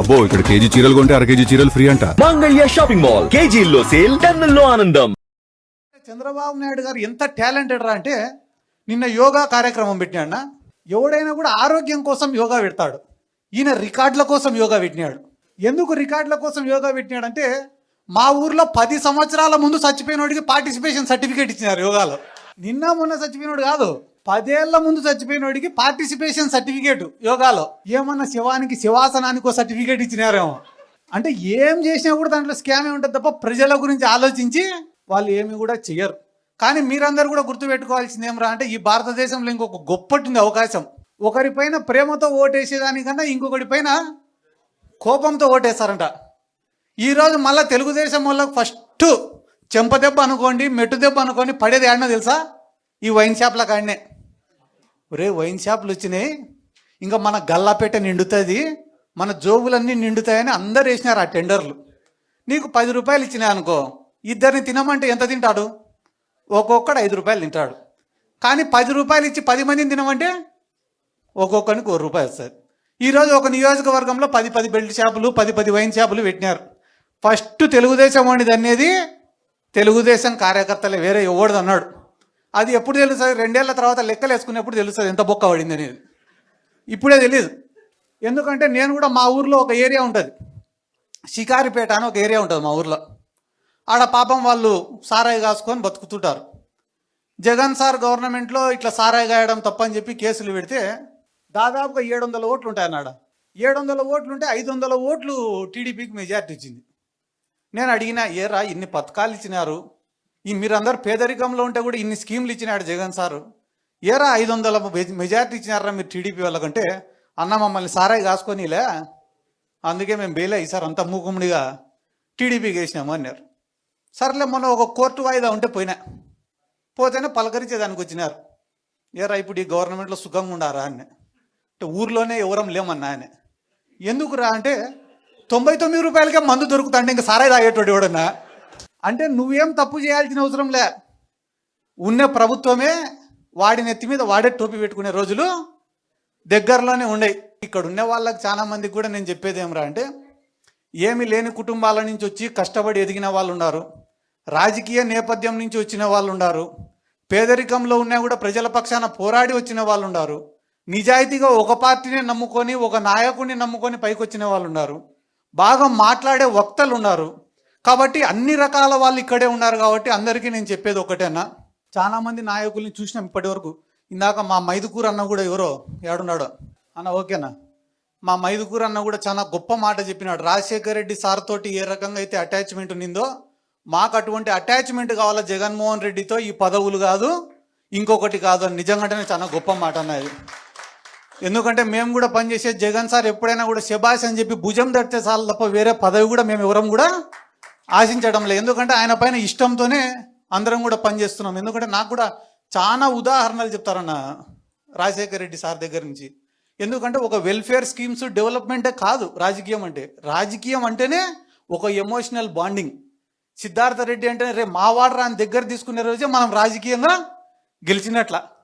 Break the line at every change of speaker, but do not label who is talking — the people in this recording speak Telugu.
అబ్బో ఇక్కడ కేజీ చీరలు కొంటే అర కేజీ చీరలు ఫ్రీ అంట.
మంగళ్య షాపింగ్ మాల్ కేజీల్లో సేల్ టన్నుల్లో ఆనందం.
చంద్రబాబు నాయుడు గారు ఎంత టాలెంటెడ్ రా అంటే నిన్న యోగా కార్యక్రమం పెట్టినాడు. ఎవడైనా కూడా ఆరోగ్యం కోసం యోగా పెడతాడు. ఈయన రికార్డుల కోసం యోగా పెట్టినాడు. ఎందుకు రికార్డుల కోసం యోగా పెట్టినాడంటే మా ఊర్లో 10 సంవత్సరాల ముందు చచ్చిపోయినోడికి పార్టిసిపేషన్ సర్టిఫికేట్ ఇచ్చినారు యోగాలో. నిన్న మొన్న చచ్చిపోయినోడు కాదు, 10 ఏళ్ల ముందు చచ్చిపోయినోడికి పార్టిసిపేషన్ సర్టిఫికేట్ యోగాలో. ఏమన్నా శివానికి శివాసనానికి సర్టిఫికేట్ ఇచ్చినారేమో. అంటే ఏం చేసినా కూడా దాంట్లో స్కామే ఉంటుంది తప్ప ప్రజల గురించి ఆలోచించి వాళ్ళు ఏమి కూడా చెయ్యరు. కానీ మీరందరూ కూడా గుర్తుపెట్టుకోవాల్సింది ఏమరా అంటే ఈ భారతదేశంలో ఇంకొక గొప్పటి అవకాశం. ఒకరిపైన ప్రేమతో ఓటేసేదానికన్నా ఇంకొకటి పైన కోపంతో ఓటేస్తారంట. ఈరోజు మళ్ళీ తెలుగుదేశం వాళ్ళకి ఫస్ట్ చెంపదెబ్బ అనుకోండి, మెట్టు దెబ్బ అనుకోండి పడేది ఆడినా తెలుసా? ఈ వైన్ షాప్ల కాడనే. ఒరే వైన్ షాపులు వచ్చినాయి, ఇంకా మన గల్లాపేట నిండుతుంది, మన జోబులన్నీ నిండుతాయని అందరు వేసినారు ఆ టెండర్లు. నీకు 10 రూపాయలు ఇచ్చినాయి అనుకో, ఇద్దరిని తినమంటే ఎంత తింటాడు? ఒక్కొక్కడు 5 రూపాయలు తింటాడు. కానీ 10 రూపాయలు ఇచ్చి 10 మందిని తినమంటే ఒక్కొక్కరికి 1 రూపాయి వస్తుంది. ఈరోజు ఒక నియోజకవర్గంలో 10 బెల్ట్ షాపులు, 10 వైన్ షాపులు పెట్టినారు. ఫస్ట్ తెలుగుదేశం వాడిది అనేది తెలుగుదేశం కార్యకర్తలే, వేరే ఎవడిది అన్నాడు. అది ఎప్పుడు తెలుస్తుంది? 2 ఏళ్ల తర్వాత లెక్కలు వేసుకునేప్పుడు తెలుస్తుంది ఎంత బొక్క పడింది అనేది. ఇప్పుడే తెలియదు. ఎందుకంటే నేను కూడా మా ఊర్లో ఒక ఏరియా ఉంటుంది, షికారిపేట అని ఒక ఏరియా ఉంటుంది మా ఊర్లో. ఆడ పాపం వాళ్ళు సారాయి కాసుకొని బతుకుతుంటారు. జగన్ సార్ గవర్నమెంట్లో ఇట్లా సారాయి గాయడం తప్పని చెప్పి కేసులు పెడితే దాదాపుగా 700 ఓట్లు ఉంటాయి అన్నాడు. 700 ఓట్లు ఉంటే 500 ఓట్లు టీడీపీకి మెజార్టీ ఇచ్చింది. నేను అడిగినా, ఏరా ఇన్ని పథకాలు ఇచ్చినారు, ఈ మీరందరూ పేదరికంలో ఉంటే కూడా ఇన్ని స్కీమ్లు ఇచ్చినాడు జగన్ సారు, ఏరా 500 మెజార్టీ ఇచ్చినారా మీరు టీడీపీ వాళ్ళకంటే, అన్న మమ్మల్ని సారాయి కాసుకొనిలే, అందుకే మేము బెయిలే ఈసారి అంతా మూకుముడిగా టీడీపీకి వేసినాము అన్నారు. సర్లే మొన్న ఒక కోర్టు వాయిదా ఉంటే పోతేనే పలకరించేదానికి వచ్చినారు. ఏరా ఇప్పుడు ఈ గవర్నమెంట్లో సుఖంగా ఉండారా అని. అంటే ఊర్లోనే ఎవరం లేమన్నా ఆయన. ఎందుకురా అంటే 99 రూపాయలకే మందు దొరుకుతాంటే ఇంకా సారాయి తాగేటోడు ఎవడన్నా. అంటే నువ్వేం తప్పు చేయాల్సిన అవసరం లే, ఉన్న ప్రభుత్వమే వాడి నెత్తి మీద వాడే టోపీ పెట్టుకునే రోజులు దగ్గరలోనే ఉండేవి. ఇక్కడ ఉన్న వాళ్ళకి చాలా మందికి కూడా నేను చెప్పేది ఏమరా అంటే, ఏమి లేని కుటుంబాల నుంచి వచ్చి కష్టపడి ఎదిగిన వాళ్ళు ఉన్నారు, రాజకీయ నేపథ్యం నుంచి వచ్చిన వాళ్ళు ఉన్నారు, పేదరికంలో ఉన్నా కూడా ప్రజల పక్షాన పోరాడి వచ్చిన వాళ్ళు ఉన్నారు, నిజాయితీగా ఒక పార్టీని నమ్ముకొని ఒక నాయకుడిని నమ్ముకొని పైకి వచ్చిన వాళ్ళు ఉన్నారు, బాగా మాట్లాడే వక్తలు ఉన్నారు. కాబట్టి అన్ని రకాల వాళ్ళు ఇక్కడే ఉన్నారు. కాబట్టి అందరికీ నేను చెప్పేది ఒకటేనా, చాలామంది నాయకుల్ని చూసినాం ఇప్పటి వరకు. ఇందాక మా మైదుకూరు అన్న కూడా ఎవరో ఏడున్నాడో అన్న, ఓకేనా, మా మైదుకూరు అన్న కూడా చాలా గొప్ప మాట చెప్పినాడు. రాజశేఖర రెడ్డి సార్ తోటి ఏ రకంగా అయితే అటాచ్మెంట్ ఉన్నిందో మాకు అటువంటి అటాచ్మెంట్ కావాలా జగన్మోహన్ రెడ్డితో, ఈ పదవులు కాదు ఇంకొకటి కాదు అని. నిజంగానే చాలా గొప్ప మాట అన్నది. ఎందుకంటే మేము కూడా పనిచేసే జగన్ సార్ ఎప్పుడైనా కూడా శబాష్ అని చెప్పి భుజం తడితే చాలు తప్ప వేరే పదవి కూడా మేము ఎవరం కూడా ఆశించడం లేదు. ఎందుకంటే ఆయన పైన ఇష్టంతోనే అందరం కూడా పనిచేస్తున్నాం. ఎందుకంటే నాకు కూడా చాలా ఉదాహరణలు చెప్తారన్న రాజశేఖర రెడ్డి సార్ దగ్గర నుంచి. ఎందుకంటే ఒక వెల్ఫేర్ స్కీమ్స్ డెవలప్మెంటే కాదు రాజకీయం అంటే. రాజకీయం అంటేనే ఒక ఎమోషనల్ బాండింగ్. సిద్ధార్థ రెడ్డి అంటే రే మావాడరా అని దగ్గర తీసుకునే రోజే మనం రాజకీయంగా గెలిచినట్ల.